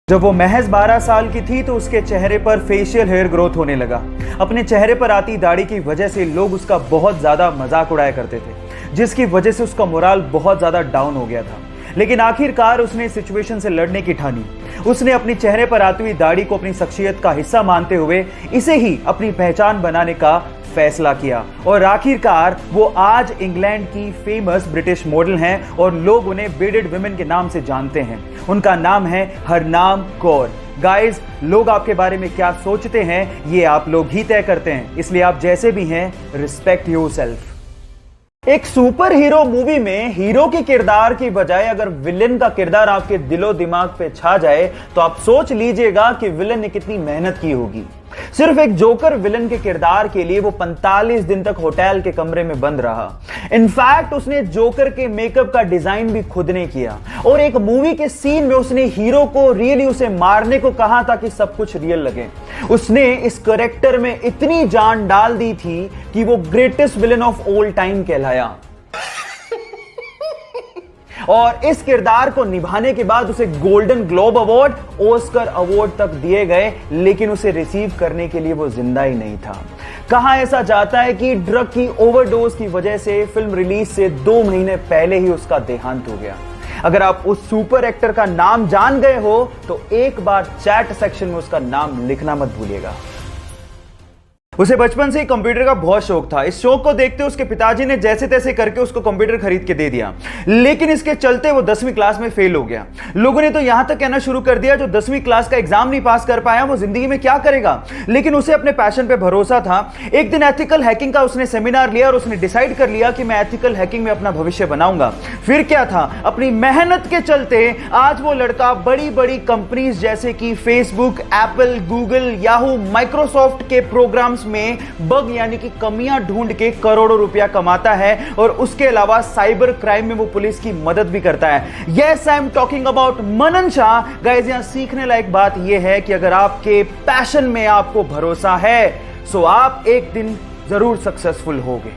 जब वो महज 12 साल की थी तो उसके चेहरे पर फेशियल हेयर ग्रोथ होने लगा। अपने चेहरे पर आती दाढ़ी की वजह से लोग उसका बहुत ज्यादा मजाक उड़ाया करते थे, जिसकी वजह से उसका मोराल बहुत ज्यादा डाउन हो गया था। लेकिन आखिरकार उसने इस सिचुएशन से लड़ने की ठानी। उसने अपनी चेहरे पर आती हुई दाढ़ी को अपनी शख्सियत का हिस्सा मानते हुए इसे ही अपनी पहचान बनाने का फैसला किया और आखिरकार वो आज इंग्लैंड की फेमस ब्रिटिश मॉडल हैं और लोग उन्हें बीडेड वुमेन के नाम से जानते हैं। उनका नाम है हरनाम कौर। गाइस, लोग आपके बारे में क्या सोचते हैं ये आप लोग ही तय करते हैं, इसलिए आप जैसे भी हैं रिस्पेक्ट योरसेल्फ। एक सुपर हीरो मूवी में हीरो के किरदार की बजाय अगर विलेन का किरदार आपके दिलो दिमाग पे छा जाए तो आप सोच लीजिएगा कि विलेन ने कितनी मेहनत की होगी। सिर्फ एक जोकर विलेन के किरदार के लिए वो 45 दिन तक होटल के कमरे में बंद रहा। इनफैक्ट उसने जोकर के मेकअप का डिजाइन भी खुद ने किया और एक मूवी के सीन में उसने हीरो को रियली उसे मारने को कहा ताकि सब कुछ रियल लगे। उसने इस कैरेक्टर में इतनी जान डाल दी थी कि वो greatest villain of all time कहलाया। और इस किरदार को निभाने के बाद उसे golden globe award, Oscar award तक दिए गए, लेकिन उसे रिसीव करने के लिए वो जिंदा ही नहीं था। कहा ऐसा जाता है कि ड्रग की ओवरडोज की वजह से फिल्म रिलीज से 2 महीने पहले ही उसका देहांत हो गया। अगर आप उस सुपर एक्टर का नाम जान गए हो तो एक बार चैट सेक्शन में उसका नाम लिखना मत भूलिएगा। उसे बचपन से ही कंप्यूटर का बहुत शौक था। इस शौक को देखते उसके पिताजी ने जैसे तैसे करके उसको कंप्यूटर खरीद के दे दिया, लेकिन इसके चलते वो 10वीं क्लास में फेल हो गया। लोगों ने तो यहां तक कहना शुरू कर दिया जो 10वीं क्लास का एग्जाम नहीं पास कर पाया वो जिंदगी में क्या करेगा। लेकिन उसे अपने पैशन पे भरोसा था। एक दिन एथिकल हैकिंग का उसने सेमिनार लिया और उसने डिसाइड कर लिया कि मैं एथिकल हैकिंग में अपना भविष्य बनाऊंगा। फिर क्या था, अपनी मेहनत के चलते आज वो लड़का बड़ी बड़ी कंपनीज जैसे कि Facebook, Apple, Google, Yahoo, Microsoft के प्रोग्राम्स में बग यानी कि कमियां ढूंढ के करोड़ों रुपया कमाता है और उसके अलावा साइबर क्राइम में वो पुलिस की मदद भी करता है। Yes, I am talking about Manan Shah. Guys, यहां सीखने लायक बात यह है कि अगर आपके पैशन में आपको भरोसा है सो आप एक दिन जरूर सक्सेसफुल होगे।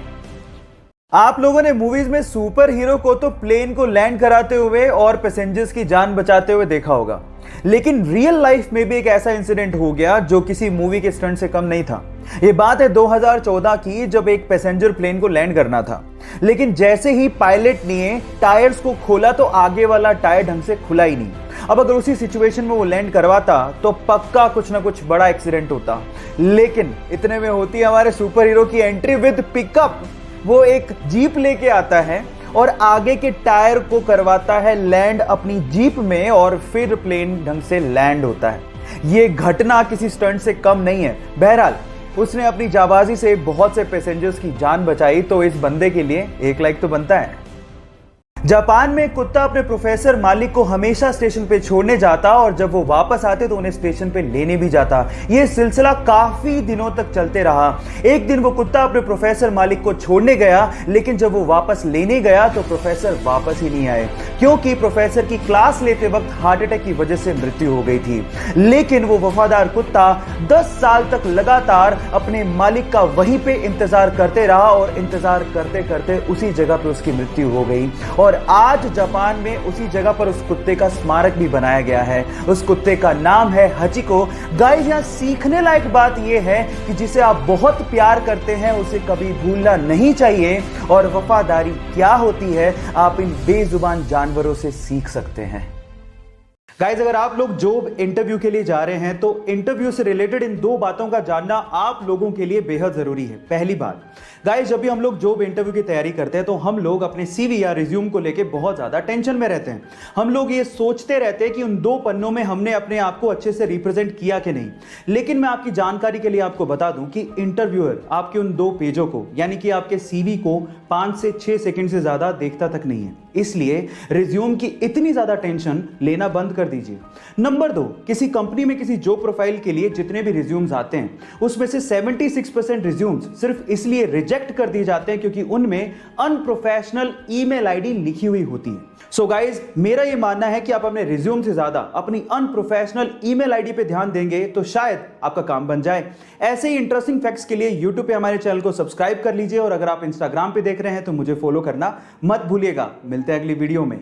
आप लोगों ने मूवीज में सुपर हीरो को तो प्लेन को लैंड कराते हुए और पैसेंजर्स की जान बचाते हुए देखा होगा, लेकिन रियल लाइफ में भी एक ऐसा इंसिडेंट हो गया जो किसी मूवी के स्टंट से कम नहीं था। यह बात है 2014 की, जब एक पैसेंजर प्लेन को लैंड करना था, लेकिन जैसे ही पायलट ने टायर्स को खोला तो आगे वाला टायर ढंग से खुला ही नहीं। अब अगर उसी सिचुएशन में वो लैंड करवाता तो पक्का कुछ ना कुछ बड़ा एक्सीडेंट होता। लेकिन इतने में होती है हमारे सुपर हीरो की एंट्री विद पिकअप। वो एक जीप लेके आता है और आगे के टायर को करवाता है लैंड अपनी जीप में और फिर प्लेन ढंग से लैंड होता है। ये घटना किसी स्टंट से कम नहीं है। बहरहाल उसने अपनी जाबाजी से बहुत से पैसेंजर्स की जान बचाई, तो इस बंदे के लिए 1 लाइक तो बनता है। जापान में एक कुत्ता अपने प्रोफेसर मालिक को हमेशा स्टेशन पे छोड़ने जाता और जब वो वापस आते तो उन्हें स्टेशन पे लेने भी जाता। ये सिलसिला काफी दिनों तक चलते रहा। एक दिन वो कुत्ता अपने प्रोफेसर मालिक को छोड़ने गया, लेकिन जब वो वापस लेने गया तो प्रोफेसर वापस ही नहीं आए, क्योंकि प्रोफेसर की क्लास लेते वक्त हार्ट अटैक की वजह से मृत्यु हो गई थी। लेकिन वो वफादार कुत्ता 10 साल तक लगातार अपने मालिक का वहीं पे इंतजार करते रहा और इंतजार करते करते उसी जगह पे उसकी मृत्यु हो गई। और आज जापान में उसी जगह पर उस कुत्ते का स्मारक भी बनाया गया है। उस कुत्ते का नाम है हचिको। गाइस, यहां सीखने लायक बात यह है कि जिसे आप बहुत प्यार करते हैं उसे कभी भूलना नहीं चाहिए, और वफादारी क्या होती है आप इन बेजुबान जानवरों से सीख सकते हैं। गाइस, अगर आप लोग जॉब इंटरव्यू के लिए जा रहे हैं तो इंटरव्यू से रिलेटेड इन 2 बातों का जानना आप लोगों के लिए बेहद जरूरी है। पहली बात, गाइस, जब भी हम लोग जॉब इंटरव्यू की तैयारी करते हैं तो हम लोग अपने सीवी या रिज्यूम को लेके बहुत ज्यादा टेंशन में रहते हैं। हम लोग ये सोचते रहते हैं कि उन 2 पन्नों में हमने अपने आप को अच्छे से रिप्रेजेंट किया कि नहीं। लेकिन मैं आपकी जानकारी के लिए आपको बता दूं कि इंटरव्यूअर आपके उन 2 पेजों को यानी कि आपके सीवी को 5 से 6 सेकंड से ज्यादा देखता तक नहीं है। इसलिए रिज्यूम की इतनी ज्यादा टेंशन लेना बंद कर दीजिए। नंबर 2, किसी कंपनी में किसी जॉब प्रोफाइल के लिए जितने भी रिज्यूम्स आते हैं उसमें से 76% रिज्यूम्स सिर्फ इसलिए रिजेक्ट कर दिए जाते हैं क्योंकि उनमें अनप्रोफेशनल ईमेल आईडी लिखी हुई होती है। सो गाइज, मेरा यह मानना है कि आप अपने रिज्यूम से ज्यादा अपनी अनप्रोफेशनल ईमेल आईडी पे ध्यान देंगे तो शायद आपका काम बन जाए। ऐसे ही इंटरेस्टिंग फैक्ट्स के लिए यूट्यूब पे हमारे चैनल को सब्सक्राइब कर लीजिए और अगर आप इंस्टाग्राम पे देख रहे हैं तो मुझे फॉलो करना मत भूलिएगा। मिलते हैं अगली वीडियो में।